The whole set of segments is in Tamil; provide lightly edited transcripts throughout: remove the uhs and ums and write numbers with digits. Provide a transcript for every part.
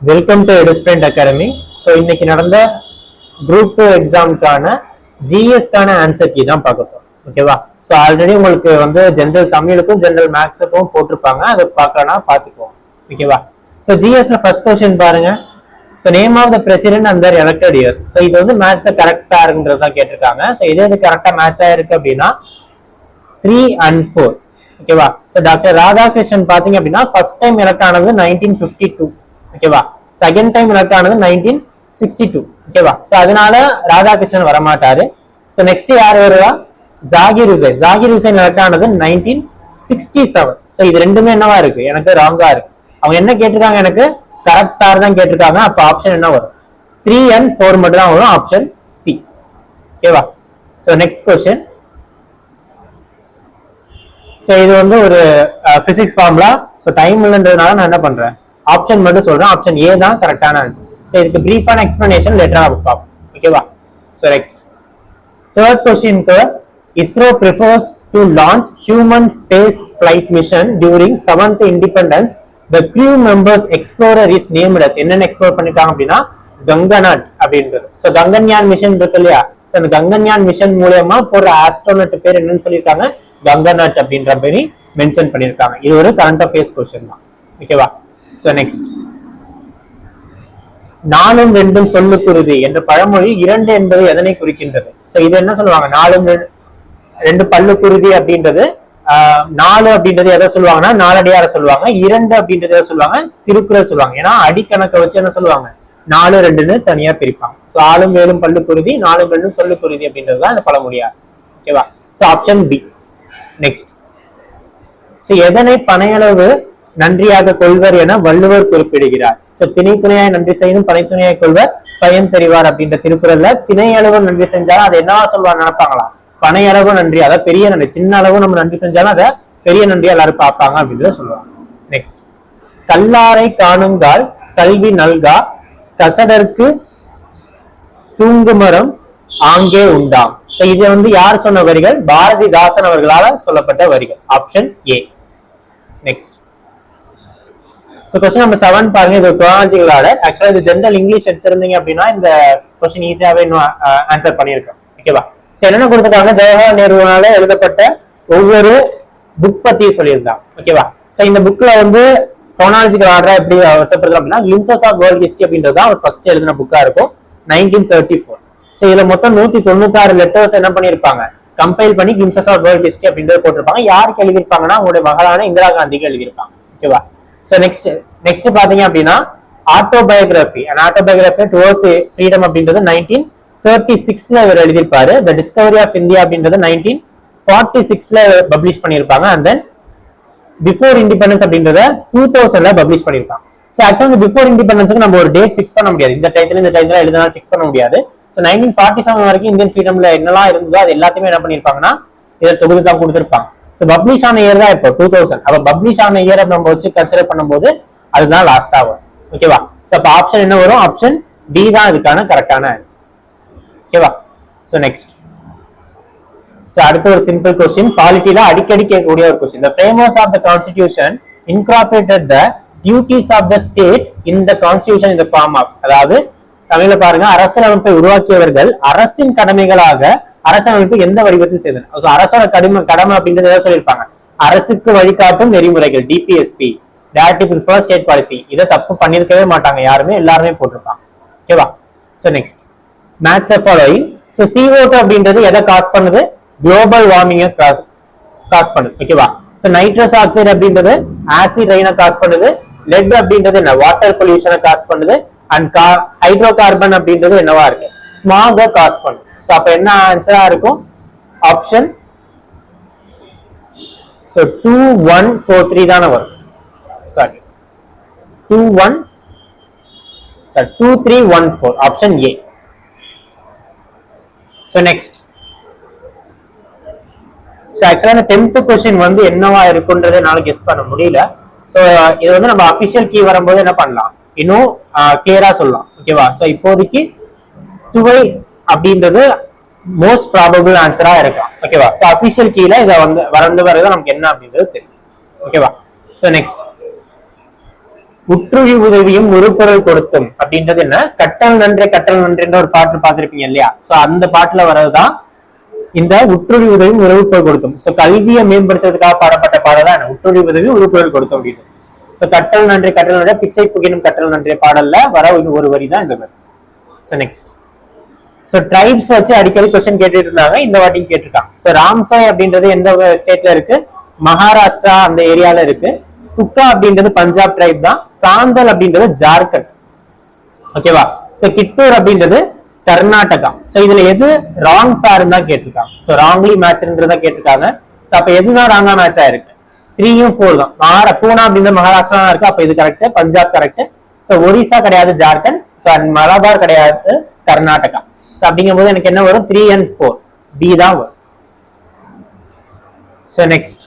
Welcome to Edusprint academy. So இன்னைக்கு நடந்த குரூப் 2 எக்ஸாமுக்கான ஜிஎஸ்க்கான ஆன்சர் கீ தான் பார்க்க போறோம். ஓகேவா? ஸோ ஆல்ரெடி உங்களுக்கு வந்து ஜென்ரல் தமிழுக்கும் ஜென்ரல் மேக்ஸுக்கும் போட்டிருப்பாங்க, அதை பார்க்கறனா பார்த்துக்குவோம். ஓகேவா? ஸோ ஜிஎஸ்ல ஃபர்ஸ்ட் கொஸ்டின் பாருங்க. So name of the president and their elected years. So இது வந்து மேட்ச் த கரெக்டா இருக்குன்றது தான் கேட்டிருக்காங்க. ஸோ இது கரெக்டா மேட்ச் ஆயிருக்கு அப்படின்னா 3 and 4. ஓகேவா? ஸோ டாக்டர் ராதாகிருஷ்ணன் பாத்தீங்க அப்படின்னா ஃபர்ஸ்ட் டைம் எலெக்ட் ஆனது 1952. ஓகேவா? செகண்ட் டைம் எலெக்ட் ஆனது 1962. ஓகேவா? ஸோ அதனால ராதாகிருஷ்ணன் வரமாட்டாரு. ஸோ நெக்ஸ்ட் யார் வருவா? ஜாகிர் ஹுசைன். ஜாகிர் ஹுசைன் எலெக்ட் ஆனது 1967. ஸோ இது ரெண்டுமே என்னவா இருக்கு? எனக்கு ராங்கா இருக்கு. அவங்க என்ன கேட்டிருக்காங்க? எனக்கு கரெக்டா தான் கேட்டிருக்காங்க. அப்ப ஆப்ஷன் என்ன வரும்? 3 and 4 மட்டும் தான் வரும். Option C. ஓகேவா? So next question. ஸோ இது வந்து ஒரு பிசிக்ஸ் ஃபார்முலா. ஸோ டைம் இல்லைன்றதுனால நான் என்ன பண்றேன், ஆப்ஷன் மட்டும் சொல்றேன். ஆப்ஷன் ஏ தான் கரெக்டான ஆன்சர். ஸோ இதுக்கு பிரீஃபான எக்ஸ்பிளனேஷன் லெட்டரா பார்ப்போம். ஓகேவா? ஸோ நெக்ஸ்ட் தேர்ட் கொஸ்டினுக்கு, ISRO prefers to launch human space flight mission during 7th independence. The crew members explorer is named as. என்னென்ன எக்ஸ்ப்ளோர் பண்ணிருக்காங்க அப்படின்னா கங்கநாட் அப்படின்றது. ஸோ கங்கன்யான் மிஷன் இருக்கு இல்லையா? ஸோ அந்த கங்கன்யான் மிஷன் மூலமா போற ஆஸ்ட்ரோனட் பேர் என்னன்னு சொல்லியிருக்காங்க? கங்கநாட் அப்படின்ற பேரி மென்ஷன் பண்ணிருக்காங்க. இது ஒரு கரண்ட் அஃபேர்ஸ் கொஸ்டின் தான். ஓகேவா? சோ நெக்ஸ்ட், 4ம் 2ம் சொல்லுக்குருதி என்ற பழமொழி 2 என்பது எதனை குறிக்கின்றது? சோ இது என்ன சொல்லுவாங்க? 4ம் 2 பல்லுக்குருதி அப்படின்றது 4 அப்படின்றது எதை சொல்லுவாங்கன்னா நாலடியார சொல்லுவாங்க. 2 அப்படின்றது எதை சொல்லுவாங்க? திருக்குறள் சொல்லுவாங்க. ஏன்னா அடிக்கணக்கை வச்சு என்ன சொல்லுவாங்க? 4 2ன்னு தனியா பிரிப்பாங்க. சோ 4ம் 7ம் பல்லுக்குருதி, 4ம் 2ம் சொல்லுக்குருதி அப்படின்றதுதான் இந்த பழமொழியா. ஓகேவா? So option B. Next, so எதனை பனையளவு நன்றியாக கொள்வர் என வள்ளுவர் குறிப்பிடுகிறார்? சோ திணை துணையாய் நன்றி செய்யணும், பனை துணையாய் கொள்வர் பயன் தெரிவார் அப்படின்ற திருக்குறள்ல திணை அளவு நன்றி செஞ்சாலும் அதை என்னவா சொல்லுவாங்க நினைப்பாங்களா? பனை அளவு நன்றி, அதாவது பெரிய நன்றி. சின்ன அளவு நம்ம நன்றி செஞ்சாலும் அதை பெரிய நன்றி எல்லாரும் பார்ப்பாங்க அப்படின்றத சொல்லுவாங்க. நெக்ஸ்ட், கல்லாரை காணுங்கால் கல்வி நல்கா கசடற்கு தூங்குமரம் ஆங்கே உண்டாம். சோ இது வந்து யார் சொன்ன வரிகள்? பாரதிதாசன் அவர்களால் சொல்லப்பட்ட வரிகள். Option A. Next, so question number 7 பாருங்க. இது குரோனாலஜிக்கல் ஆர்டர். ஆக்சுவலா இது ஜெனரல் இங்கிலீஷ் எடுத்திருந்தீங்க அப்படின்னா இந்த கொஸ்டின் ஈஸியாவே ஆன்சர் பண்ணிருக்கோம். ஓகேவா? சோ என்னென்ன கொடுத்துருக்காங்க? ஜவஹர்லால் நேருவால எழுதப்பட்ட ஒவ்வொரு புக் பத்தி சொல்லியிருந்தாங்க. ஓகேவா? சோ இந்த புக்ல வந்து குரோனாலஜிக்கல் ஆர்டர் எப்படி வரிசைப்படுத்தலாம் அப்படின்னா கிளிம்சஸ் ஆஃப் வேர்ல்ட் ஹிஸ்டரி அப்படின்றது தான் அவர் ஃபர்ஸ்ட் எழுதின புக்கா இருக்கும். 1934. சோ இதுல மொத்தம் 196 லெட்டர்ஸ் என்ன பண்ணிருப்பாங்க? கம்பைல் பண்ணி கிளிம்சஸ் ஆஃப் வேர்ல்ட் ஹிஸ்டரி அப்படின்றது போட்டிருப்பாங்க. யாருக்கு எழுதியிருப்பாங்கன்னா அவங்களுடைய மகளான இந்திரா காந்திக்கு எழுதியிருப்பாங்க. ஓகேவா? சோ நெக்ஸ்ட் பாத்தீங்க அப்படின்னா autobiography and autobiography towards freedom அப்படின்றது 1936ல இவர் எழுதியிருப்பாரு. த டிஸ்கவரி ஆஃப் இந்தியா அப்படின்றது 1946ல பப்ளிஷ் பண்ணியிருப்பாங்க. அண்ட் தென் பிஃபோர் இண்டிபெண்டன்ஸ் அப்படின்றத 2000ல பப்ளிஷ் பண்ணியிருப்பாங்க. ஸோ ஆக்சுவலி பிஃபோர் இண்டிபெண்டன்ஸ்க்கு நம்ம ஒரு டேட் ஃபிக்ஸ் பண்ண முடியாது. இந்த டைத்துல எழுதினாலும் ஃபிக்ஸ் பண்ண முடியாது. ஸோ 1947 வரைக்கும் இந்தியன் ஃப்ரீடம்ல என்னெல்லாம் இருந்ததோ அது எல்லாத்தையுமே என்ன பண்ணிருப்பாங்கன்னா இதை தொகுதி தான் கொடுத்துருப்பாங்க. ஸோ பப்ளிஷ் ஆன இயர் தான் இப்போ 2000. அப்ப பப்ளிஷ் ஆன இயரை நம்ம வச்சு கன்சிடர் பண்ணும்போது அதுதான் லாஸ்டா வரும். ஓகேவா? ஸோ அப்ப ஆப்ஷன் என்ன வரும்? ஆப்ஷன் டி தான் இதுக்கான கரெக்டான ஆன்சர். ஓகேவா? ஸோ நெக்ஸ்ட், ஸோ அடுத்த ஒரு சிம்பிள் கொஸ்டின், பாலிட்டியில அடிக்கடி கேட்கக்கூடிய ஒரு question. The framers of the constitution incorporated the duties of the state in the constitution in the form of. அதாவது தமிழ்ல பாருங்க, அரசியலமைப்பை உருவாக்கியவர்கள் அரசின் கடமைகளாக அரசியலமைப்பு எந்த வடிவத்தில் செய்தனர்? அரசோட கடமை அப்படின்றது எதாவது சொல்லியிருப்பாங்க. அரசுக்கு வழிகாட்டும் நெறிமுறைகள், DPSP, directive principal state policy. இதை தப்பு பண்ணிருக்கவே மாட்டாங்க யாருமே, எல்லாருமே போட்டிருப்பாங்க. ஓகேவா? So next, match the following. So CO2 அப்படின்றது எதை காஸ் பண்ணுது? குளோபல் வார்மிங்கை காஸ் பண்ணுது. ஓகேவா? சோ நைட்ரஸ் ஆக்சைடு அப்படின்றது ஆசிட் ரெயினை காஸ் பண்ணுது. லெட் அப்படின்றது என்ன? வாட்டர் பொல்யூஷனை காஸ் பண்ணுது. அண்ட் ஹைட்ரோ கார்பன் அப்படின்றது என்னவா இருக்கு? ஸ்மாக காஸ் பண்ணுது. சோ அப்ப என்ன ஆன்சரா இருக்கும்? ஆப்ஷன் 2143 தான வரும். Sorry 2314. Option A. So next, so ஆக்சுவலா இந்த 10th கொஸ்டின் வந்து என்னவா இருக்குன்றதை என்னால கெஸ் பண்ண முடியல. சோ இது வந்து நம்ம அபிஷியல் கீ வரும்போது என்ன பண்ணலாம், இன்னும் கிளியரா சொல்லலாம். ஓகேவா? சோ இப்போதைக்கு துவை அப்படின்றது மோஸ்ட் ப்ராபபிள் ஆன்சரா இருக்கும். ஓகேவா? சோ அபிஷியல் கீல இதை வந்து வரது நமக்கு என்ன அப்படின்றது தெரியும். ஓகேவா? சோ நெக்ஸ்ட், உற்றுழி உதவியும் உருப்பொருள் கொடுத்தும் அப்படின்றது என்ன? கட்டல் நன்றென்ற ஒரு பாட்டு பார்த்திருப்பீங்க இல்லையா? சோ அந்த பாட்டுல வர்றதுதான் இந்த உற்றுழி உதவியும் உருப்பொருள் கொடுத்தும். சோ கல்வியை மேம்படுத்துறதுக்காக பாடப்பட்ட பாடல் தான் உற்றுழி உதவி உருப்பொருள் கொடுத்தும் அப்படின்னு. சோ கட்டல் நன்றே பிச்சை புகினும் கட்டல் நன்றே பாடல்ல வர ஒரு வரி தான் இந்த மாதிரி. சோ நெக்ஸ்ட், சோ ட்ரைப்ஸ் வச்சு அடிக்கடி क्वेश्चन கேட்டுட்டு இருந்தாங்க, இந்த வாட்டியும் கேட்டிருக்காங்க. சோ ராம்சாய் அப்படின்றது எந்த ஸ்டேட்ல இருக்கு? மகாராஷ்டிரா அந்த ஏரியால இருக்கு. குக்கா அப்படின்றது பஞ்சாப் ட்ரைப் தான். சாந்தல் அப்படின்றது ஜார்க்கண்ட். ஓகேவா? சோ கிட்டூர் அப்படின்றது கர்நாடகா. சோ இதுல எது ராங் பேர் தான் கேட்டிருக்காங்க. சோ ராங்லி மேட்ச்ன்றதா கேட்டிருக்காங்க. சோ அப்ப எதுதான் ராங்கா மேட்ச் ஆயிருக்கு? 3யும் 4 தான். பூனா அப்படின்றது மகாராஷ்டிரா இருக்கு, அப்ப இது correct. Punjab correct. So Orissa கிடையாது, ஜார்க்கண்ட். சோ மலபார் கிடையாது, கர்நாடகா. சோ அப்படிங்கும் போது எனக்கு என்ன வரும்? 3 and 4 பி தான் வரும். சோ நெக்ஸ்ட்,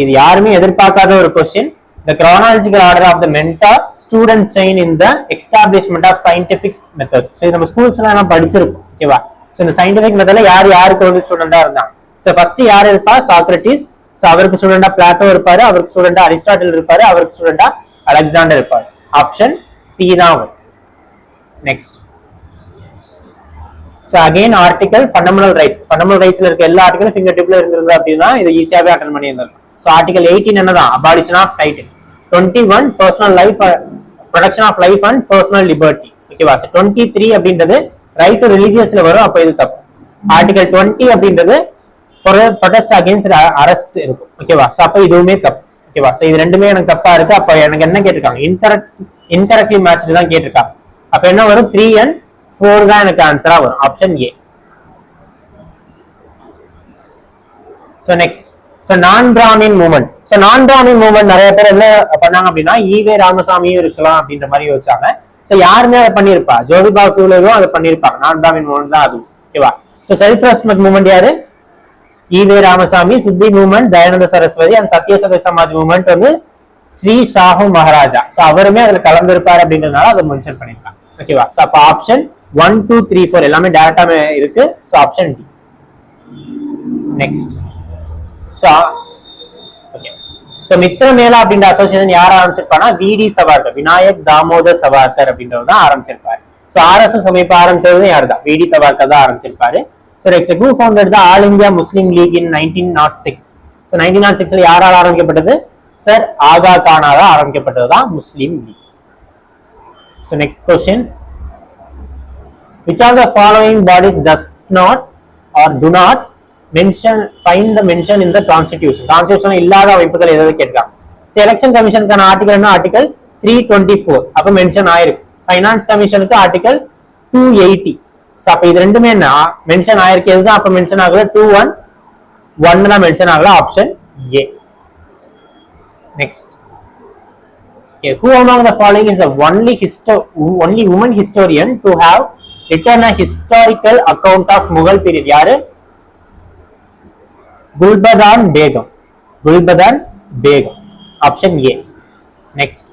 இது யாருமே எதிர்பார்க்காத ஒரு question. The chronological order of the mentor student chain in the establishment of scientific methods. So நம்ம ஸ்கூல்ஸ்ல எல்லாம் படிச்சிருக்கோம். ஓகேவா? சோ இந்த சயின்டிபிக் மெத்தட்ல யாருக்கு வந்து ஸ்டூடெண்டா இருந்தாங்க? சோ ஃபர்ஸ்ட் யார் இருப்பா? சாக்ரட்டிஸ். சோ அவருக்கு ஸ்டூடெண்டா பிளாட்டோ இருப்பாரு, அவருக்கு ஸ்டூடெண்டா அரிஸ்டாட்டில் இருப்பாரு, அவருக்கு ஸ்டூடெண்டா அலெக்சாண்டர் இருப்பாரு. ஆப்ஷன் சி தான் வரும். Next, so again article fundamental ரைட்ஸ்ல இருக்க எல்லா ஆர்டிகலும் ஃபிங்கர் டிப்ல இருந்திருந்தது அப்படின்னா இது ஈஸியாவே அட்டெண்ட் பண்ணி இருந்தோம். So article 18 என்னதான்? abolition of title. 21 personal life, protection of life and personal liberty. ஓகேவா? 23 அப்படின்றது ரைட் டு ரிலிஜியஸ்ல வரும், அப்ப இது தப்பு. ஆர்டிகல் 20 அப்படின்றது protest against arrest இருக்கும். ஓகேவா? சோ அப்ப இதுவுமே தப்பு. ஓகேவா? சோ இது ரெண்டுமே எனக்கு தப்பா இருக்கு. அப்ப எனக்கு என்ன கேட்டிருக்காங்க? இன்கரெக்ட்லி மேட்ச்டு தான் கேட்டிருக்காங்க. அப்ப என்ன வரும்? 3 and 4 தான் எனக்கு ஆன்சரா வரும். Option A. So next, so நான் பிராமின் மூவ்மெண்ட். சோ நான் பிராமின் மூவ்மெண்ட் நிறைய பேர் என்ன பண்ணாங்க அப்படின்னா ஈவே ராமசாமியும் இருக்கலாம் அப்படின்ற மாதிரி யோசிச்சாங்க. சோ யாருமே அதை பண்ணிருப்பா? ஜோதிபா பூலேவும் அதை பண்ணிருப்பாங்க. நான் பிராமின் மூவ்மெண்ட் தான் அது. ஓகேவா? சோ செல்ஃப் ரெஸ்பெக்ட் மூவ்மெண்ட் யாரு? E V Ramasamy. Shuddhi movement Dayananda Saraswati. And Satyashodhak Samaj movement வந்து ஸ்ரீ ஷாஹு மகாராஜா. சோ அவருமே அதுல கலந்துருப்பாரு அப்படின்றதுனால அதை மென்ஷன் பண்ணிருக்காங்க. ஓகேவா? சோ அப்ப ஆப்ஷன் 1 2 3 4 எல்லாமே டேரக்டா இருக்கு. So option D. Next, Mitramela அப்படின்ற அசோசியேஷன் யார் ஆரம்பிச்சிருப்பானா? விடி சவார்கர், விநாயக் தாமோதர் சவார்கர் அப்படின்றவர் தான் ஆரம்பிச்சிருப்பாரு. சோ ஆர்எஸ்எஸ் அமைப்பு ஆரம்பிச்சது யார் தான்? விடி சவார்கர் தான் ஆரம்பிச்சிருப்பாரு. So next, who founded the all India Muslim League in 1906? So 1906ல யாரால ஆரம்பிக்கப்பட்டது? சர் ஆகா கானால ஆரம்பிக்கப்பட்டது தான் Muslim League. So next question, which of the following bodies does not or do not find the mention in the constitution? Constitution இல்லாத அமைப்புகள் எதாவது கேட்கலாம். எலெக்ஷன் கமிஷனுக்கான ஆர்டிகல் என்ன? ஆர்டிகல் 324 அப்ப மென்ஷன் ஆயிருக்கு. ஃபைனான்ஸ் கமிஷனுக்கு ஆர்டிகல் 280. அப்ப இது ரெண்டுமே என்ன மென்ஷன் ஆயிருக்கு? எதுதான் அப்ப மென்ஷன் ஆகல? 211 தான் மென்ஷன் ஆகல. Option A. Next, who among the following is the only woman historian to have written a historical account of Mughal period? யாரு? Gulbadan Begum. Option A. Next,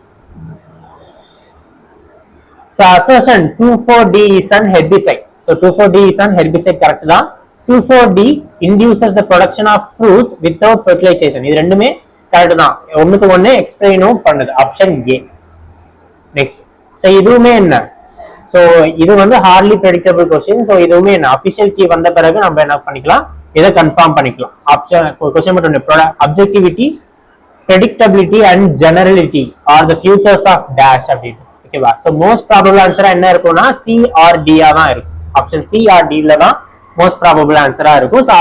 so assertion 24D is an herbicide. So 24D is an herbicide correct தான். 24D induces the production of fruits without fertilization. இது ரெண்டுமே கரெக்ட் தான். ஒண்ணுக்கு ஒண்ணு எக்ஸ்பிளைனும் பண்ணுது. Option A. நெக்ஸ்ட், சோ இதுவுமே என்ன? சோ இது வந்து ஹார்ட்லி ப்ரெடிக்டபிள் क्वेश्चन. சோ இதுவுமே என்ன? அபிஷியல் கீ வந்த பிறகு நம்ம என்ன பண்ணிக்கலாம்? இதை கன்ஃபார்ம் பண்ணிக்கலாம். ஆப்ஷன் क्वेश्चन மட்டும் objectivity, predictability and generality are the futures of dash அப்படினு. ஓகேவா? சோ மோஸ்ட் ப்ராபபிள் ஆன்சரா என்ன இருக்கும்னா சி ஆர் டி ஆ தான் இருக்கும். ஆப்ஷன் சி ஆர் டி ல தான் மோஸ்ட் ப்ராபபிள் ஆன்சரா இருக்கும். சோ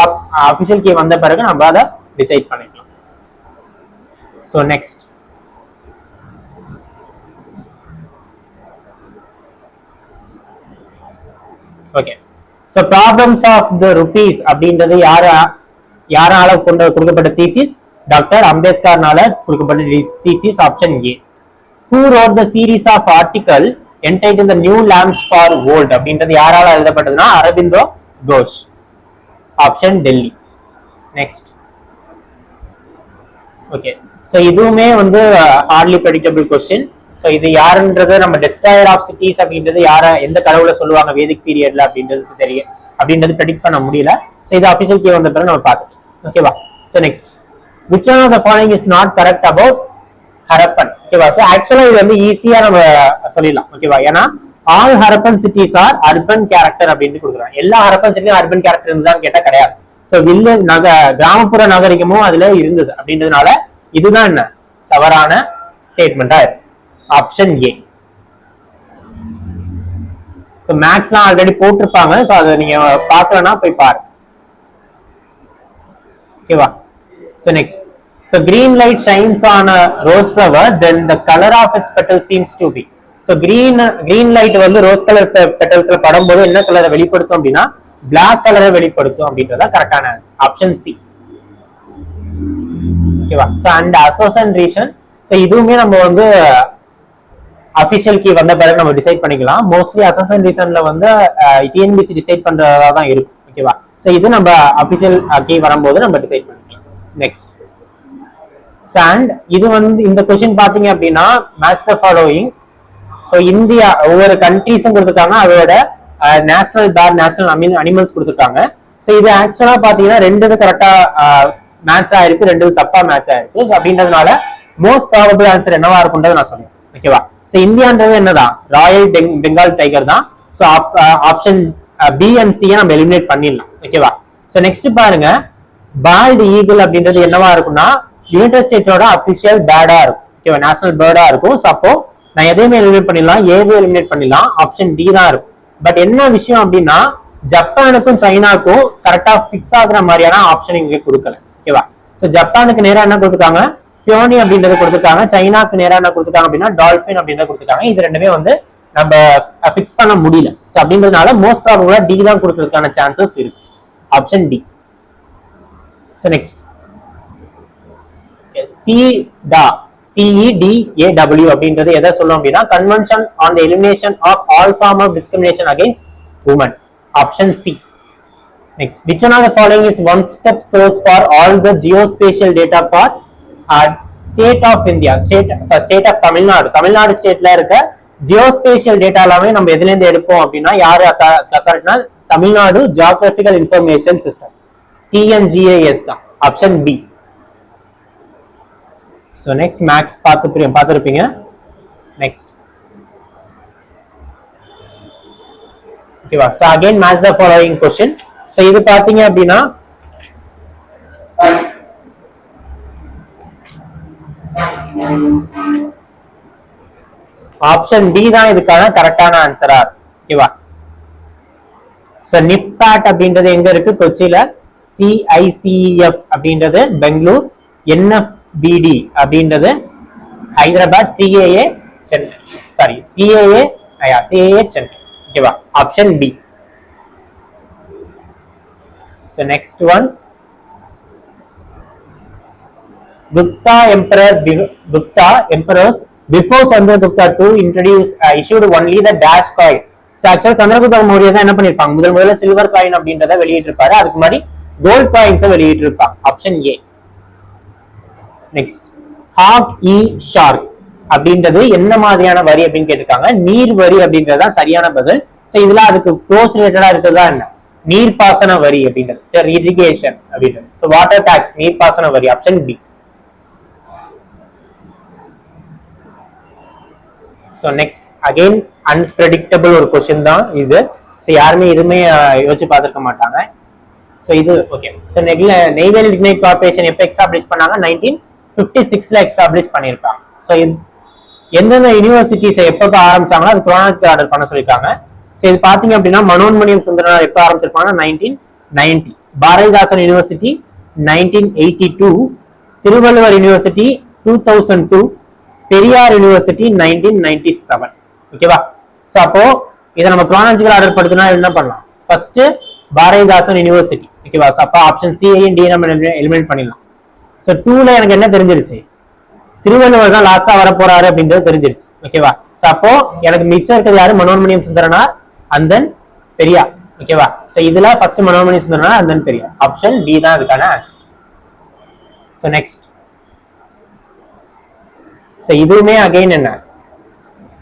அபிஷியல் கீ வந்த பிறகு நம்ம அதை டிசைட் பண்ணிக்கலாம். So next, okay. So problems of the rupees அப்படின்றது யாரால கொடுக்கப்பட்ட தீசிஸ்? டாக்டர் அம்பேத்கர்னால கொடுக்கப்பட்ட thesis. Option A. Who wrote the series of article entitled The New Lamps for Gold அப்படின்றது யாரால எழுதப்பட்டதுன்னா Aurobindo Ghosh. Option Delhi. Next, okay. So இதுவுமே வந்து ஹார்ட்லி ப்ரெடிக்டபிள் क्वेश्चन. சோ இது யாருன்றது நம்ம டெஸ்ட்ராயர் ஆஃப் சிட்டிஸ் அப்படின்றது எந்த கடவுளை சொல்லுவாங்க வேதிக் பீரியட்ல அப்படின்றது தெரியும். அப்படின்றது ப்ரெடிக்ட் பண்ண முடியல. சோ இது அபிஷியல் கீ வந்த பிறகு நம்ம பார்க்கலாம். ஓகேவா? So next, which one of the following is not correct about Harappan. ஓகேவா? ஸோ ஆக்சுவலா இது வந்து ஈஸியா நம்ம சொல்லிடலாம். ஓகேவா? ஏன்னா all Harappan cities R urban character அப்படின்னு கொடுக்குறாங்க. எல்லா ஹரப்பன் சிட்டியும் அர்பன் கேரக்டர் இருந்தான்னு கேட்டா கிடையாது. ஸோ வில்லேஜ் கிராமப்புற நாகரிகமும் அதுல இருந்தது அப்படின்றதுனால இதுதான் என்ன தவறான ஸ்டேட்மெண்டா இருக்கு. Option A. ஸோ மேக்ஸ்லாம் ஆல்ரெடி போட்டிருப்பாங்க. ஸோ அதை நீங்க பார்க்கலன்னா போய் பாரு. ஓகேவா? So next. So green light shines on a rose flower, then the color of its petals seems to be. So green light வந்து ரோஸ் கலர் பெட்டல்ஸ்ல படும்போது என்ன கலரை வெளிப்படுத்தும் அப்படின்னா பிளாக் கலரை வெளிப்படுத்தும் அப்படின்றத கரெக்டான ஆப்ஷன் சி. ஓகேவா? So and association reason. So இதுவுமே நம்ம வந்து அபிஷியல் கீ வந்த பிறகு நம்ம டிசைட் பண்ணிக்கலாம். மோஸ்ட்லி அசோசியேஷன் ரீசன்ல வந்து டிஎன்பிசி டிசைட் பண்றதா தான் இருக்கும். ஓகேவா? ஸோ இது நம்ம அபிஷியல் கீ வரும்போது நம்ம டிசைட் பண்ணிக்கலாம். நெக்ஸ்ட். அண்ட் இது வந்து இந்த கொஸ்டின் பாத்தீங்க அப்படின்னா match the following. So India ஒவ்வொரு கண்ட்ரீஸும் கொடுத்துருக்காங்க, அதோட நேஷனல் பேர்ட் நேஷனல் அனிமல்ஸ் கொடுத்துருக்காங்க. ஸோ இது ஆக்சுவலா பாத்தீங்கன்னா ரெண்டு கரெக்டா மேட்ச் ஆயிருக்கு, ரெண்டு தப்பா மேட்ச் ஆயிருக்கு. அப்படின்றதுனால மோஸ்ட் ப்ராபபிள் ஆன்சர் என்னவா இருக்கும்ன்றது நான் சொல்லுவேன். ஓகேவா? ஸோ இந்தியான்றது என்னதான் ராயல் பெங்கால் டைகர் தான். So option B and C நம்ம எலிமினேட் பண்ணிடலாம். ஓகேவா? ஸோ நெக்ஸ்ட் பாருங்க, பால்ட் ஈகிள் அப்படின்றது என்னவா இருக்கும்னா யுனைடெட் ஸ்டேட்டோட அபிஷியல் பேர்டா இருக்கும். ஓகேவா? நேஷனல் பேர்டா இருக்கும். ஸோ அப்போ நான் எதையுமே எலிமினேட் பண்ணிடலாம், ஏவே எலிமினேட் பண்ணிடலாம். ஆப்ஷன் டி தான் இருக்கும். பட் என்ன விஷயம் அப்படின்னா ஜப்பானுக்கும் சைனாக்கும் கரெக்டா பிக்ஸ் ஆகுற மாதிரியான ஆப்ஷன் இங்க கொடுக்கல. ஓகேவா? ஸோ ஜப்பானுக்கு நேரா என்ன கொடுத்துருக்காங்க, பியோனி அப்படின்றத கொடுத்துருக்காங்க. சைனாக்கு நேரா என்ன கொடுத்துருக்காங்க அப்படின்னா டால்பின் அப்படின்றத கொடுத்துருக்காங்க. இது ரெண்டுமே வந்து நம்ம பிக்ஸ் பண்ண முடியல. ஸோ அப்படின்றதுனால மோஸ்ட் ப்ராபபிளா டி தான் கொடுக்கறதுக்கான சான்சஸ் இருக்கு. Option D. So next CEDAW அப்படின்றது எதை சொல்லும் அப்படின்னா convention on the elimination of all form of discrimination against woman. Option C. Next. which one of the following is one step source for all the geospatial data for state of India, state of Tamil Nadu ஸ்டேட்ல இருக்க ஜியோஸ்பேஷியல் டேட்டா எல்லாமே நம்ம எதுல இருந்து எடுப்போம் அப்படின்னா யாரு கரெக்ட்னா Tamil Nadu geographical information system TNGIS தான். Option B. So next max பார்த்திருப்பீங்க. Next. ஓகேவா? So again match the following question. So இது பாத்தீங்க அப்படின்னா ஆப்ஷன் டி தான் இதுக்கான கரெக்டான ஆன்சரா. ஓகேவா? So NIFPAT அப்படின்றது எங்க இருக்கு? கொச்சியில. CICEF அப்படின்றது பெங்களூர். NFBD அப்படின்றது ஹைதராபாத். CAA சென்னை. CAA சென்னை. ஓகேவா? Option B. So next one. Gupta emperors before Chandragupta II issued only the dash coin. So actually Chandragupta Maurya தான் என்ன பண்ணிருப்பாங்க, முதல்ல சில்வர் காயின் அப்படின்றத வெளியிட்டு இருப்பாரு. அதுக்கு முன்னாடி கோல்ட் காயின்ஸை வெளியிட்டு இருப்பாங்க. Option A. Next. Hawk e shark அப்படின்றது என்ன மாதிரியான வரி அப்படின்னு கேட்டிருக்காங்க. நீர் வரி அப்படின்றதுதான் சரியான பதில். சோ இதுல அதுக்கு க்ளோஸ் ரிலேட்டடா இருக்கிறதா என்ன, நீர்ப்பாசன வரி அப்படின்றது. சரி, இரிகேஷன் அப்படின்றது. சோ வாட்டர் டாக்ஸ், நீர்ப்பாசன வரி. Option B. So next again unpredictable ஒரு கொஸ்டின் தான் இது. ஸோ யாருமே எதுவுமே யோசிச்சு பார்த்துருக்க மாட்டாங்க. ஸோ இது okay. So Neyveli lignite corporation எப்போ எஸ்டாப்ளிஷ் பண்ணாங்க? 1956 எஸ்டாப்ளிஷ் பண்ணியிருக்காங்க. ஸோ எந்தெந்த யூனிவர்சிட்டிஸை எப்போ ஆரம்பிச்சாங்களோ அது குரோனாலஜிக்கல் ஆர்டர் பண்ண சொல்லியிருக்காங்க. ஸோ இது பார்த்தீங்க அப்படின்னா மனோன்மணியம் சுந்தரனார் எப்போ ஆரம்பிச்சிருப்பாங்க? 1990. Bharathidasan university 1982, Thiruvalluvar university 2002, Periyar university 1997. ஓகேவா? ஸோ அப்போ இதை நம்ம குரோனாலஜிக்கல் ஆர்டர் படுத்தினா என்ன பண்ணலாம்? First Bharathidasan university. ஓகேவா? ஸோ அப்போ ஆப்ஷன் சி டி நம்ம எலிமினேட் பண்ணிடலாம். ஸோ 2ல எனக்கு என்ன தெரிஞ்சிருச்சு? திருவள்ளுவர் தான் லாஸ்டா வர போறாரு அப்படின்றது தெரிஞ்சிருச்சு. ஓகேவா? ஸோ அப்போ எனக்கு மிச்சம் இருக்கிறது யாரு? Manonmaniam Sundaranar and then Periyar. ஓகேவா? ஸோ இதுல first Manonmaniam Sundaranar and then Periyar. Option D தான் அதுக்கான ஆன்சர். So next. ஸோ இதுவுமே அகைன் என்ன,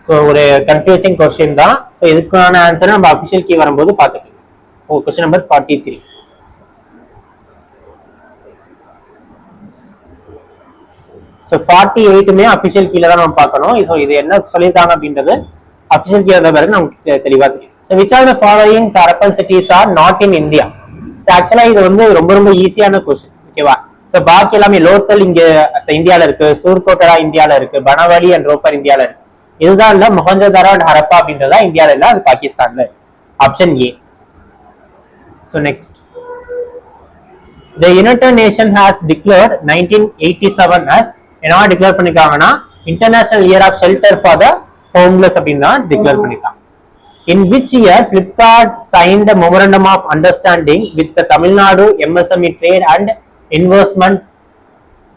ஸோ ஒரு கன்ஃபியூசிங் கொஸ்டின் தான். ஸோ இதுக்கான ஆன்சர் நம்ம அபிஷியல் கீ வரும்போது பார்த்துக்கலாம். Question number 43. ஸோ 48மே அஃபிஷியல் கீழே தான் நம்ம பார்க்கணும். ஸோ இது என்ன சொல்லியிருக்காங்க அப்படின்றது அஃபிஷியல் கீழே இருந்த பிறகு நமக்கு தெளிவாக தெரியும். So which are the following carbon cities are not in India? So ஆக்சுவலாக இது வந்து ரொம்ப ரொம்ப ஈஸியான கொஸ்டின். ஓகேவா? ஸோ பாக்கி எல்லாமே லோக்கல் இங்க இந்தியாவில் இருக்கு, சூர்கோட்டரா இந்தியாவில் இருக்கு, பனவாலி அண்ட் ரோப்பர் இந்தியாவில் இருக்கு. இதுதான் இல்ல மொஹஞ்சதாரோ அண்ட் ஹரப்பா அப்படின்றதா இந்தியாவில் இல்ல, அது பாகிஸ்தான்ல. Option A. So next, the United Nations has declared 1987 as என்ன டிக்ளேர் பண்ணிருக்காங்கன்னா international year of shelter for the homeless அப்படின்னு டிக்ளேர் பண்ணிருக்காங்க. In which year Flipkart signed a memorandum of understanding with the Tamil Nadu MSME Trade and Investment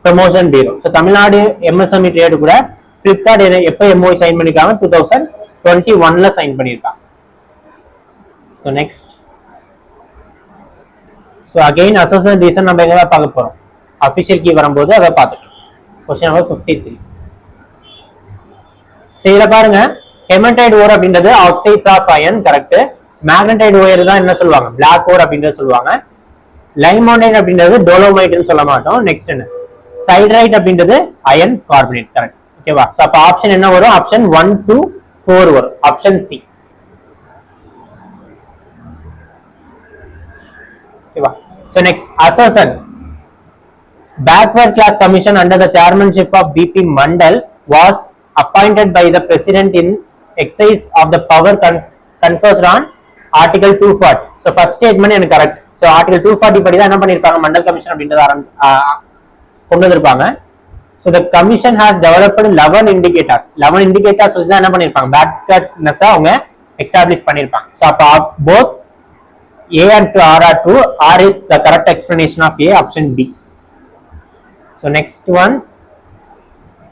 Promotion Bureau? So Tamil Nadu MSME Trade கூட Flipkart எப்போ MOU சைன் பண்ணிருக்காங்க? 2021ல சைன் பண்ணிருக்காங்க. So next, so again association reason நம்ம எங்க பார்க்க போறோம், அபிஷியல் கீ வரும்போது அதை பார்த்துட்டோம். Question number 53. சோ இத பாருங்க, ஹெமடைட் ஓர் அப்படின்றது oxides of iron, correct. Magnetite ore தான் என்ன சொல்லுவாங்க? பிளாக் ஓர் அப்படின்றது சொல்லுவாங்க. லைமோனைட் அப்படின்றது டோலோமைட்னு சொல்ல மாட்டோம். நெக்ஸ்ட் என்ன? சைட்ரைட் அப்படின்றது அயன் கார்பனேட், கரெக்ட். ஓகேவா? சோ அப்ப ஆப்ஷன் என்ன வரும்? ஆப்ஷன் 1 2 4 வரும். Option C. ஓகேவா? சோ நெக்ஸ்ட், அசோசன் backward class commission under the chairmanship of BP Mandal was appointed by the president in exercise of the power conferred on article 240. so first statement எனக்கு correct. so article 240 படி தான் என்ன பண்ணிருப்பாங்க? மண்டல் கமிஷன் அப்படின்றத கொண்டு வந்திருப்பாங்க. so the commission has developed 11 indicators. 11 indicators வச்சு தான் என்ன பண்ணிருப்பாங்க? backwardness அவங்க establish பண்ணிருப்பாங்க. so அப்ப both A and R are true. R is the correct explanation of A, option B. So next one,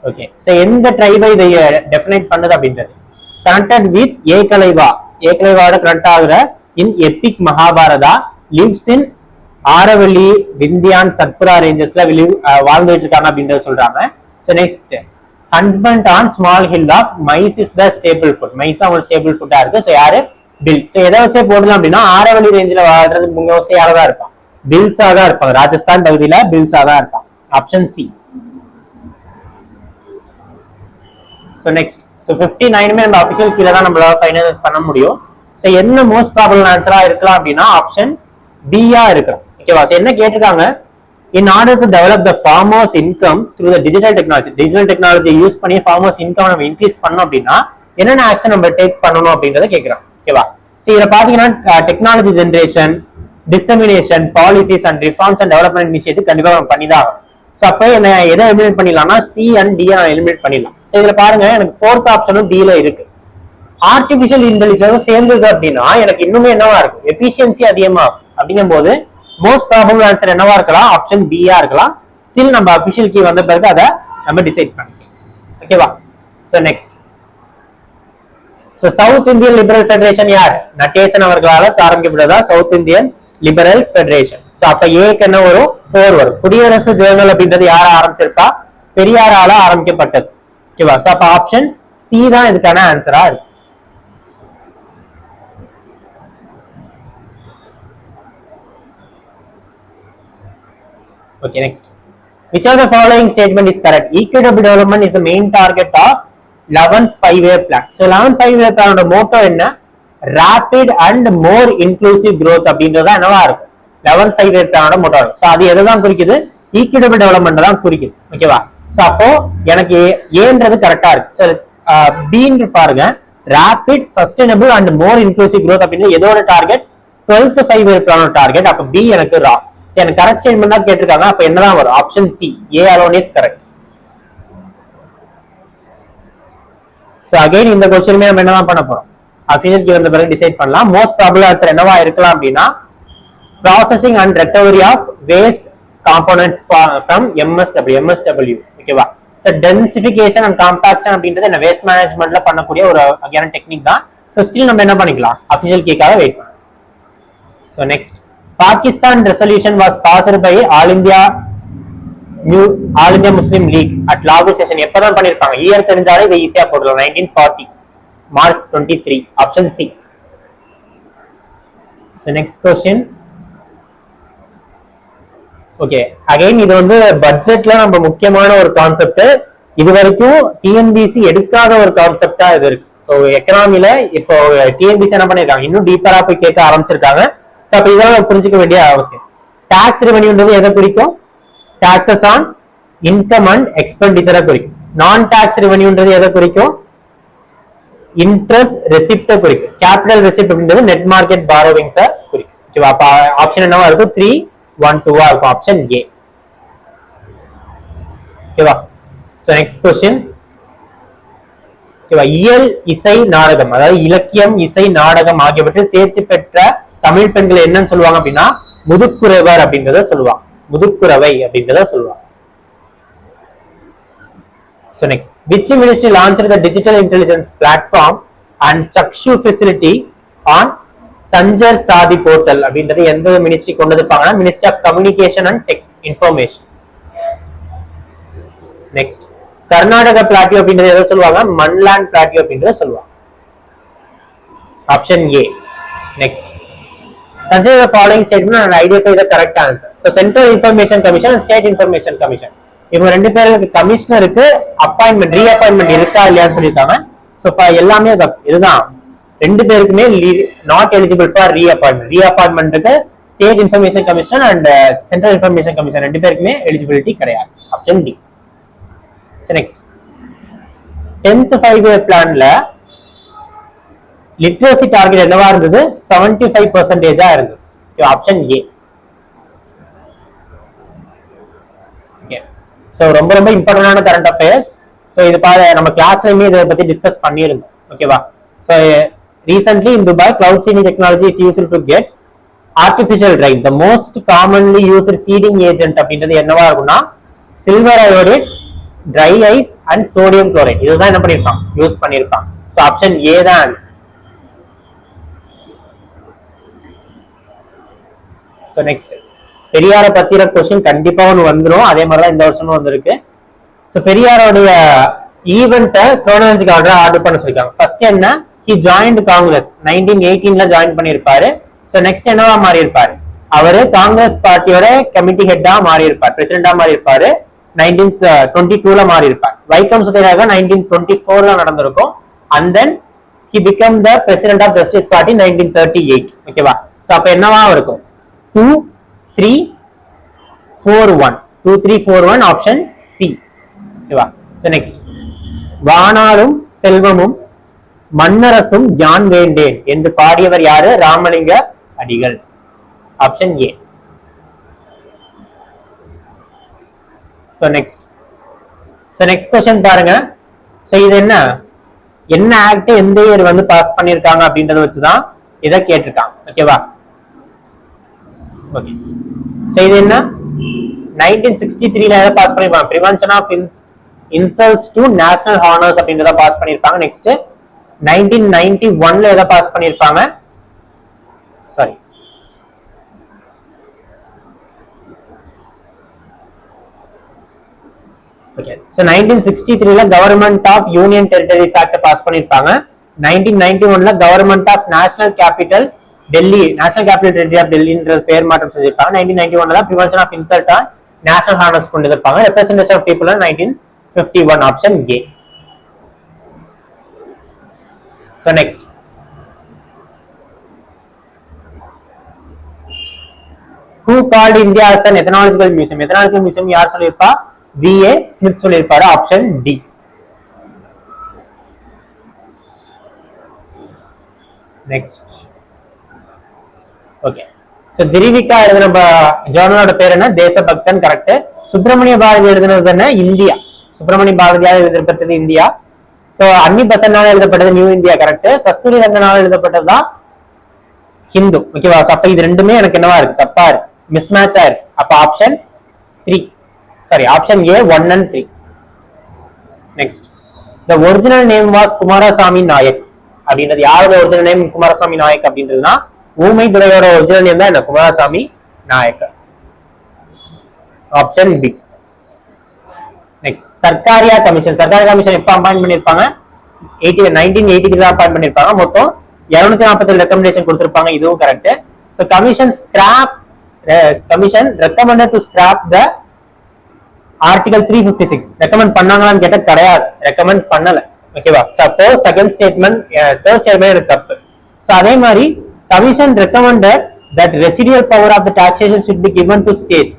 okay, so எந்த ட்ரைபை இதை டெஃபினைட் பண்ணது அப்படின்றது கனெக்டட் வித் ஏகலைவா. ஏகலைவாவோட கனெக்ட் ஆகுற in epic Mahabharata, lives in Aravalli Vindhyan Satpura ரேஞ்சஸ்ல வாழ்ந்துட்டு இருக்காங்க அப்படின்றத சொல்றாங்க. So next, hutment on small hill of maize is the staple food. Maize தான் உங்களுக்கு ஸ்டேபிள் ஃபுட்டா இருக்கு. ஸோ யாரு? பில். ஸோ எதை வச்சே போடலாம் அப்படின்னா ஆரவல்லி ரேஞ்சில் வாழ்றது முக்கிய யாரா தான் இருப்பான்? பில்ஸா தான் இருப்பாங்க. ராஜஸ்தான் பகுதியில பில்ஸா தான் இருப்பாங்க. Option C. So next, so 59மே நம்ம அபிஷியல் கீழ தான் நம்மளால ஃபைனலைஸ் பண்ண முடியும். சோ என்ன மோஸ்ட் ப்ராபபிள் ஆன்சரா இருக்கலாம் அப்படின்னா ஆப்ஷன் பி ஆ இருக்கலாம். ஓகேவா? சோ என்ன கேட்டிருக்காங்க? In order to develop the farmers income through the digital technology. Digital technology use பண்ணி ஃபார்மர்ஸ் இன்கம் நம்ம இன்க்ரீஸ் பண்ணோம் அப்படின்னா என்னென்ன ஆக்ஷன் நம்ம டேக் பண்ணணும் அப்படின்றத கேட்கிறோம். ஓகேவா? சோ இதுல பாத்தீங்கன்னா technology generation, dissemination, policies and reforms and development initiative கண்டிப்பா நம்ம பண்ணிதான். ஸோ அப்போ என்ன எதை எலிமினேட் பண்ணிடலாம்னா சி அண்ட் டி எலிமினேட் பண்ணிடலாம். ஸோ இதுல பாருங்க, எனக்கு ஃபோர்த் ஆப்ஷனும் டில இருக்கு. ஆர்டிபிஷியல் இன்டெலிஜென்ஸ் சேர்ந்தது அப்படின்னா எனக்கு இன்னுமே என்னவா இருக்கும்? எஃபிஷியன்சி அதிகமாகும். அப்படிங்கும் போது மோஸ்ட் ப்ராபபிள் ஆன்சர் என்னவா இருக்கலாம்? ஆப்ஷன் பியா இருக்கலாம். ஸ்டில் நம்ம அபிஷியல் கீ வந்த பிறகு அதை நம்ம டிசைட் பண்ணிக்கலாம். ஓகேவா? So next, so south Indian liberal federation யார்? நடேசன் அவர்களால் ஆரம்பிக்கப்பட்டதா south Indian liberal federation. So அப்ப ஏக்கு என்ன வரும்? 4 வரும். குடியரசு ஜேர்னல் அப்படின்றது யார ஆரம்பிச்சிருக்கா? பெரியாரால ஆரம்பிக்கப்பட்டது. ஓகேவா? சோ அப்ப ஆப்ஷன் சி தான் இதுக்கான ஆன்சரா இருக்கு. Okay, next, which of the following statement is correct? Equitable development is the main target of 11th 5-year plan. So 11th 5-year plan ஓட மோட்டோ என்ன? rapid and more inclusive growth அப்படின்றதா என்னவா இருக்கு? 11th 5-year plan Moto. So அது எதை தான் குறிக்குது? ஈக்விட்டபிள் டெவலப்மெண்ட் தான் குறிக்குது. ஓகேவா? சோ அப்போ எனக்கு ஏன்றது கரெக்டா இருக்கு. சோ பீன்னு பாருங்க, rapid, sustainable and more inclusive growth அப்படின்னு எதோட target? 12th 5-year plan target. அப்ப பி எனக்கு ராங். சோ எனக்கு கரெக்ட் ஸ்டேட்மெண்ட் தான் கேட்டிருக்காங்க. அப்ப என்னதான் வரும்? Option C, A alone is correct. So again இந்த क्वेश्चनமே நம்ம என்னதான் பண்ண போறோம்? அஃபிஷியல் கீ வந்த பிறகு டிசைட் பண்ணலாம். மோஸ்ட் ப்ராபபிள் ஆன்சர் என்னவா இருக்கலாம் அப்படின்னா processing and recovery of waste component from MSW. ஓகேவா? சோ டென்சிஃபிகேஷன் அண்ட் காம்பாக்ஷன் அப்படின்றது என்ன? வேஸ்ட் மேனேஜ்மெண்ட்ல பண்ணக்கூடிய ஒரு வகையான டெக்னிக் தான். சோ ஸ்டில் நம்ம என்ன பண்ணிக்கலாம்? அஃபிஷியல் கீக்காக வெயிட் பண்ணலாம். So next, Pakistan resolution was passed by all India Muslim league at லாகூர் செஷன். எப்பதான் பண்ணிருப்பாங்க? இயர் தெரிஞ்சாலே இதை ஈஸியா போடலாம். 1940 March 23. Option C. So next question, okay, again இது வந்து பட்ஜெட்ல நம்ம முக்கியமான ஒரு கான்செப்ட். இது வரைக்கும் டிஎன்பிசி எடுக்காத ஒரு கான்செப்டா இது இருக்கு. ஸோ எக்கனாமில இப்போ டிஎன்பிசி என்ன பண்ணிருக்காங்க, இன்னும் டீப்பரா போய் கேட்க ஆரம்பிச்சிருக்காங்க. ஸோ அப்ப இதெல்லாம் புரிஞ்சுக்க வேண்டிய அவசியம். டாக்ஸ் ரெவென்யூன்றது எதை குறிக்கும்? டாக்ஸஸ் ஆன் இன்கம் அண்ட் எக்ஸ்பெண்டிச்சரை குறிக்கும். நான் டாக்ஸ் ரெவென்யூன்றது எதை குறிக்கும்? இன்ட்ரெஸ்ட் ரெசிப்ட குறிக்கும். கேபிட்டல் ரெசிப்ட் அப்படின்றது நெட் மார்க்கெட் பாரோவிங்ஸை குறிக்கும். ஓகேவா? அப்ப ஆப்ஷன் என்னவா இருக்கும்? 3, 1, 2 இருக்கும். Option A. ஓகேவா? So next question. ஓகேவா? இயல், இசை, நாடகம், அதாவது இலக்கியம், இசை, நாடகம் ஆகியவற்றில் தேர்ச்சி பெற்ற தமிழ் பெண்கள் என்னன்னு சொல்லுவாங்க அப்படின்னா முதுக்குறவர் அப்படின்றத சொல்லுவாங்க. முதுக்குறவை அப்படின்றத சொல்லுவாங்க. So next, which ministry launched the digital intelligence platform and Chakshu facility on Sanjar Sadi portal? அப்படின்றது எந்த மினிஸ்ட்ரி கொண்டு வந்திருப்பாங்கன்னா ministry of communication and tech information. Next, Karnataka plateau அப்படின்றது எதை சொல்லுவாங்க? மன்லாண்ட் பிளாட்டியூ அப்படின்றத சொல்லுவாங்க. Option A. Next, consider the following statement and identify the correct answer. So Central Information Commission and State Information Commission, இவங்க ரெண்டு பேருக்கு கமிஷனருக்கு அப்பாயின்மெண்ட் ரீஅப்பாயின்மெண்ட் இருக்கா இல்லையான்னு சொல்லியிருக்காங்க. ஸோ எல்லாமே இதுதான், ரெண்டு பேருக்குமே நாட் எலிஜிபிள் ஃபார் ரீஅப்பாயின்மெண்ட். ரீஅப்பாயின்மெண்ட்டுக்கு state information commission and central information commission ரெண்டு பேருக்குமே எலிஜிபிலிட்டி கிடையாது. Option D. Next, 10th 5-year பிளான்ல லிட்ரஸி டார்கெட் என்னவா இருந்தது? 75% இருந்தது. Option A. ஸோ ரொம்ப ரொம்ப இம்பார்ட்டன்டான கரண்ட் அஃபேர்ஸ். ஸோ இது நம்ம கிளாஸ்லயுமே இதை பத்தி டிஸ்கஸ் பண்ணியிருந்தோம். ஓகேவா? So recently in Dubai cloud seeding technology is used to get artificial rain. The most commonly used seeding agent அப்படின்றது என்னவா இருக்கும்னா silver iodide, dry ice and sodium chloride. இதுதான் என்ன பண்ணிருப்பாங்க? யூஸ் பண்ணிருப்பாங்க. ஸோ ஆப்ஷன் ஏ தான் ஆன்சர். ஸோ நெக்ஸ்ட், பெரியார பத்திர கொஸ்டின் கண்டிப்பா ஒன்று வந்துடும். அதே மாதிரிதான் இந்த வருஷமும் வந்திருக்கு. ஸோ பெரியாரோடைய ஈவெண்ட்டை குரோனாலஜிக் ஆர்டர் பண்ண சொல்லிருக்காங்க. ஃபர்ஸ்ட் என்ன? ஹி ஜாயின்ட் காங்கிரஸ் 1918ல ஜாயின் பண்ணியிருப்பாரு. ஸோ நெக்ஸ்ட் என்னவா மாறி இருப்பாரு? அவரு காங்கிரஸ் பார்ட்டியோட கமிட்டி ஹெட்டா மாறி இருப்பார், பிரசிடண்டா மாறி இருப்பாரு. 1922ல மாறி இருப்பார். வைக்கம் சத்யாகிரக 1924ல நடந்திருக்கும். And then he became the president of justice party 1938. ஓகேவா? ஸோ அப்ப என்னவா இருக்கும்? 2, 3, 4, 1. 2, 3, 4, 1. Option C. ஓகேவா? சோ நெக்ஸ்ட், வானாலும் செல்வமும் மன்னரசும் யான் வேண்டேன் என்று பாடியவர் யாரு? ராமலிங்க அடிகள். Option A. So next question பாருங்க. சோ இது என்ன ஆக்ட் எந்த இயர் வந்து பாஸ் பண்ணிருக்காங்க அப்படின்றத வச்சுதான் இத கேட்டிருக்காங்க. ஓகேவா? ஓகே. சோ இது 1963ல எதை பாஸ் பண்ணிருப்பாங்க? Prevention of insults to national honours அப்படின்றத பாஸ் பண்ணிருப்பாங்க. நெக்ஸ்ட் 1991ல எதை பாஸ் பண்ணிருப்பாங்க? Sorry, okay. சோ 1963ல government of union territories act pass பண்ணிருப்பாங்க. 1991ல government of national capital Delhi, national capital territory of டெல்லின்ற பேர் மாற்றம் செஞ்சிருப்பாங்க. 1991ல prevention of insult on national honours கொண்டு வந்திருப்பாங்க. Representation of people 1951. Option A. So next, who called India as an ethnological museum? ethnological museum யார் சொல்லிருப்பா? V.A. ஸ்மித் சொல்லிருப்பாரு. Option D. Next, okay. So திரிவிகா எழுதின ஜர்னலோட பேர் என்ன? தேசபக்தன். கரெக்ட். சுப்பிரமணிய பாரதி எழுதினது என்ன? இந்தியா. சுப்பிரமணிய பாரதியால் எழுதப்பட்டது இந்தியா. சோ அன்னி பெசன்ட்னால எழுதப்பட்டது நியூ இந்தியா. கரெக்ட். கஸ்தூரி ரங்கனால எழுதப்பட்டதுதான் ஹிந்து. ஓகேவா? அப்ப இது ரெண்டுமே எனக்கு என்னவா இருக்கு? தப்பா இருக்கு, மிஸ் மேட்சா இருக்கு. அப்ப option 3, sorry option A 1 and 3. நெக்ஸ்ட், the original name was Kumaraswamy Nayak அப்படின்றது யாரோட ஒரிஜினல் நேம்? குமாரசாமி நாயக் அப்படின்றதுனா ஊமை துறையோட ஒரிஜினல் நேம் தான் என்ன? Kumaraswamy Nayak. Option B. Next, Sarkaria commission. Sarkaria commission எப்ப அப்பாயிண்ட் பண்ணிருப்பாங்க? 1983 தான் அப்பாயிண்ட் பண்ணிருப்பாங்க. மொத்தம் 247 ரெக்கமெண்டேஷன் கொடுத்திருப்பாங்க. இதுவும் correct. So commission scrap commission recommended to scrap the article 356. Recommend பண்ணாங்களான்னு கேட்ட கிடையாது, ரெக்கமெண்ட் பண்ணல. ஓகேவா? அப்போ செகண்ட் ஸ்டேட்மெண்ட் தேர்ட் ஸ்டேட்மெண்ட் எனக்கு தப்பு. ஸோ அதே மாதிரி commission recommended that residual power of the taxation should be given to states.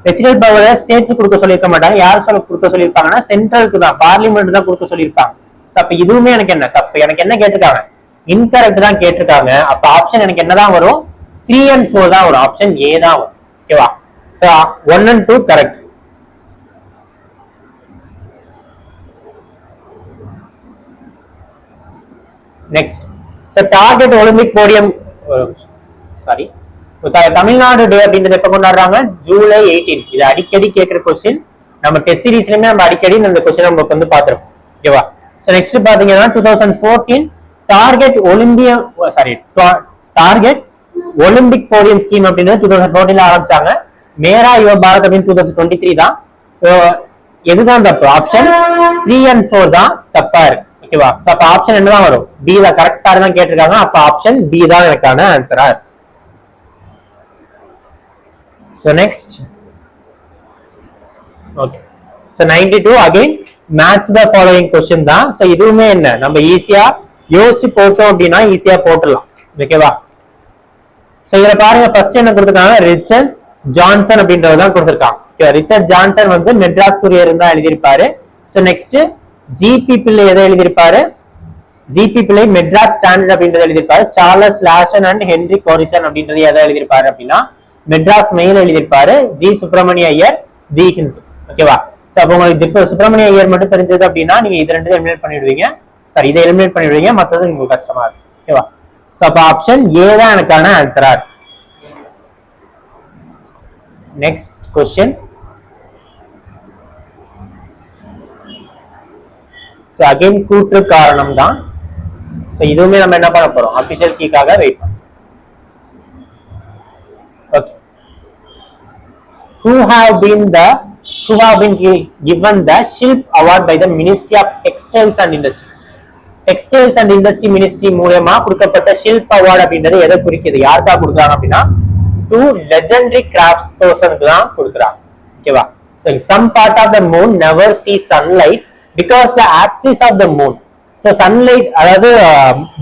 Residual power states கொடுக்க சொல்லியிருக்க மாட்டாங்க. யார் கொடுக்க சொல்லியிருப்பாங்கன்னா சென்ட்ரலுக்கு தான், பார்லிமெண்ட் தான் கொடுக்க சொல்லியிருப்பாங்க. அப்ப இதுவுமே எனக்கு என்ன தப்பு, எனக்கு என்ன கேட்டிருக்காங்க, இன்கரெக்ட் தான் கேட்டிருக்காங்க. அப்ப ஆப்ஷன் எனக்கு என்னதான் வரும், 3 and 4 தான் வரும், ஆப்ஷன் ஏ தான் வரும். ஓகேவா? So 1 and 2 correct. Next, so target Olympic podium, sorry, Tamil Nadu day அப்படின்றது எப்ப கொண்டாடுறாங்க, ஜூலை 18. இது அடிக்கடி கேட்கிற கொஸ்டின், நம்ம டெஸ்ட் சீரிஸ்லயுமே நம்ம அடிக்கடி இந்த கொஸ்டின் நமக்கு வந்து பாத்துறோம். ஓகேவா? சோ நெக்ஸ்ட் பாத்தீங்கன்னா 2014 டார்கெட் ஒலிம்பிக் போடியம் ஸ்கீம் அப்படின்றது 2014 ஆரம்பிச்சாங்க. மேரா யுவ பாரத் அப்படின்னு 2023 தான். எதுதான் தப்பு, ஆப்ஷன் 3 and 4 தான் தப்பா இருக்கு. ஓகேவா? அப்ப ஆப்ஷன் என்னதான் வரும், பி தான் கரெக்டா தான் கேட்டிருக்காங்க. அப்ப ஆப்ஷன் பி தான் எனக்கான ஆன்சரா இருக்கு. So next, okay, so 92 again match the following question தான். so இதுவுமே என்ன, நம்ம ஈஸியா யோசிச்சு போட்டோம் அப்படின்னா ஈஸியா போட்டுடலாம். ஓகேவா? சோ இதுல பாருங்க, ஃபர்ஸ்ட் என்ன கொடுத்திருக்காங்க, ரிச்சர்ட் ஜான்சன் அப்படின்றவர் தான் கொடுத்திருக்காங்க. ரிச்சர்ட் ஜான்சன் வந்து மெட்ராஸ் குரியர் தான் எழுதியிருப்பாரு. சோ நெக்ஸ்ட் ஜிபி பிள்ளை எதை எழுதியிருப்பாரு, ஜிபி பிள்ளை மெட்ராஸ் ஸ்டாண்டர்ட் அப்படின்றத எழுதியிருப்பாரு. சார்லஸ் லாஷன் அண்ட் ஹென்ரி கோரிசன் அப்படின்றது எதை எழுதியிருப்பாரு அப்படின்னா மெட்ராஸ் மெயில் எழுதியிருப்பாரு. ஜி சுப்பிரமணிய ஐயர் தி ஹிந்து. ஓகேவா? சோ அப்போ உங்களுக்கு சுப்பிரமணிய ஐயர் மட்டும் தெரிஞ்சது அப்படின்னா நீங்க இது ரெண்டு எலிமினேட் பண்ணிடுவீங்க. சாரி, இதை எலிமினேட் பண்ணிடுவீங்க, மற்றது உங்களுக்கு கஷ்டமா இருக்கு. ஓகேவா? சோ அப்ப ஆப்ஷன் ஏ தான் எனக்கான ஆன்சரா இருக்கு. நெக்ஸ்ட் क्वेश्चन, சோ அகைன் கூற்று காரணம் தான். சோ இதுவுமே நம்ம என்ன பண்ண போறோம், அபிஷியல் கீக்காக வெயிட் பண்ணோம். Okay, who have been given the Shilp Award by the Ministry of Textiles and Industry. Textiles and Industry Ministry மூலமா கொடுக்கப்பட்ட ஷில்ப் அவார்ட் அப்படின்றது எதை குறிக்குது, யாருக்கா கொடுக்குறாங்க அப்படின்னா 2 legendary crafts persons தான் கொடுக்குறாங்க. ஓகேவா? So some part of the moon never see sunlight because the axis of the moon. So sunlight, அதாவது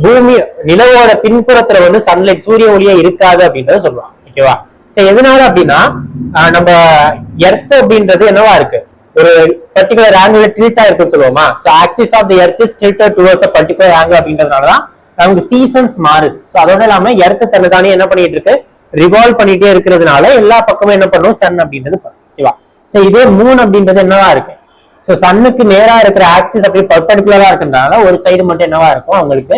பூமி நிலவோட பின்புறத்துல வந்து சன்லைட் சூரிய ஒளியே இருக்காது அப்படின்றத சொல்லுவாங்க. ஓகேவா? சோ எதனால அப்படின்னா நம்ம எர்த் அப்படின்றது என்னவா இருக்கு, ஒரு பர்டிகுலர் ஆங்கிள் டில்ட்டா இருக்குன்னு சொல்லுவோமா. So axis of the earth is tilted towards a particular angle அப்படின்றதுனாலதான் நமக்கு சீசன்ஸ் மாறுது. சோ அதோட இல்லாம எர்த் தன்னைத்தானே என்ன பண்ணிட்டு இருக்கு, ரிவால்வ் பண்ணிட்டே இருக்கிறதுனால எல்லா பக்கமும் என்ன பண்ணும், சன் அப்படின்றது. ஓகேவா? சோ இதே மூன் அப்படின்றது என்னவா இருக்கு, சோ சன்னுக்கு நேரா இருக்கிற ஆக்சிஸ் அப்படி பர்பெண்டிகுலரா இருக்கிறதுனால ஒரு சைடு மட்டும் என்னவா இருக்கும், அவங்களுக்கு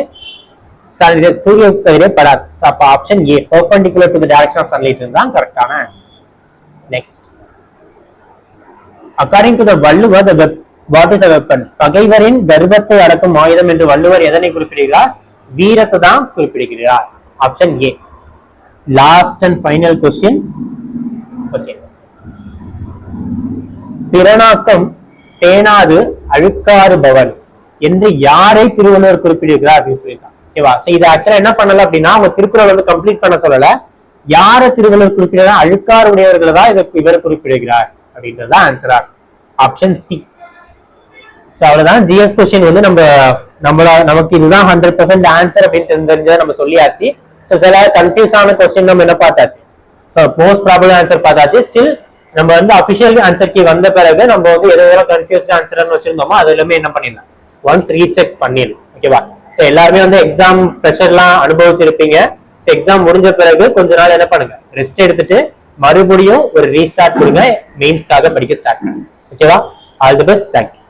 சூரிய கதிரே படாது. அப்ப option A, perpendicular to the direction of sunlight தான் கரெக்டான answer. Next, according to the Valluvar what is the weapon, பகைவரின் கர்வத்தை அடக்கும் ஆயுதம் என்று வள்ளுவர் எதனை குறிப்பிடுகிறார், வீரத்தை தான் குறிப்பிடுகிறார். Option A. Last and final question. Okay, பிறனாக்கம் பேணாது அழுக்காறுபவன் என்று யாரை திருவள்ளுவர் குறிப்பிடுகிறார் அப்படின்னு சொல்லியிருக்காங்க. ஓகேவா? சோ இது ஆக்சுவலா என்ன பண்ணல அப்படின்னா அவங்க திருக்குறள் வந்து கம்ப்ளீட் பண்ண சொல்லல, யாரை திருவள்ளுவர் குறிப்பிடுறா, அழுக்காறு உடையவர்களை தான் இவர் குறிப்பிடுகிறார் அப்படின்றதா ஆன்சரா. Option C. சோ அவ்வளவுதான் ஜிஎஸ் क्वेश्चन வந்து நமக்கு இதுதான் 100% ஆன்சர் அப்படின்னு தெரிஞ்சதை நம்ம சொல்லியாச்சு. சோ சில கன்ஃபியூஸ் ஆன क्वेश्चन நம்ம என்ன பார்த்தாச்சு, சோ மோஸ்ட் ப்ராபபிள் ஆன்சர் பார்த்தாச்சு. ஸ்டில் நம்ம வந்து அபிஷியல் ஆன்சர் கீ வந்த பிறகு நம்ம வந்து எதெல்லாம் கன்ஃபியூஸ்ட் ஆன்சர்னு வச்சிருந்தோமோ அது எல்லாமே என்ன பண்ணிடலாம், ஒன்ஸ் ரீசெக் பண்ணிடலாம். ஓகேவா? சோ எல்லாருமே வந்து எக்ஸாம் ப்ரெஷர்லாம் அனுபவிச்சிருப்பீங்க. சோ எக்ஸாம் முடிஞ்ச பிறகு கொஞ்ச நாள் என்ன பண்ணுங்க, ரெஸ்ட் எடுத்துட்டு மறுபடியும் ஒரு ரீஸ்டார்ட் கொடுங்க, மெயின்ஸ்க்காக படிக்க ஸ்டார்ட் பண்ணுங்க. ஓகேவா? All the best, thank you.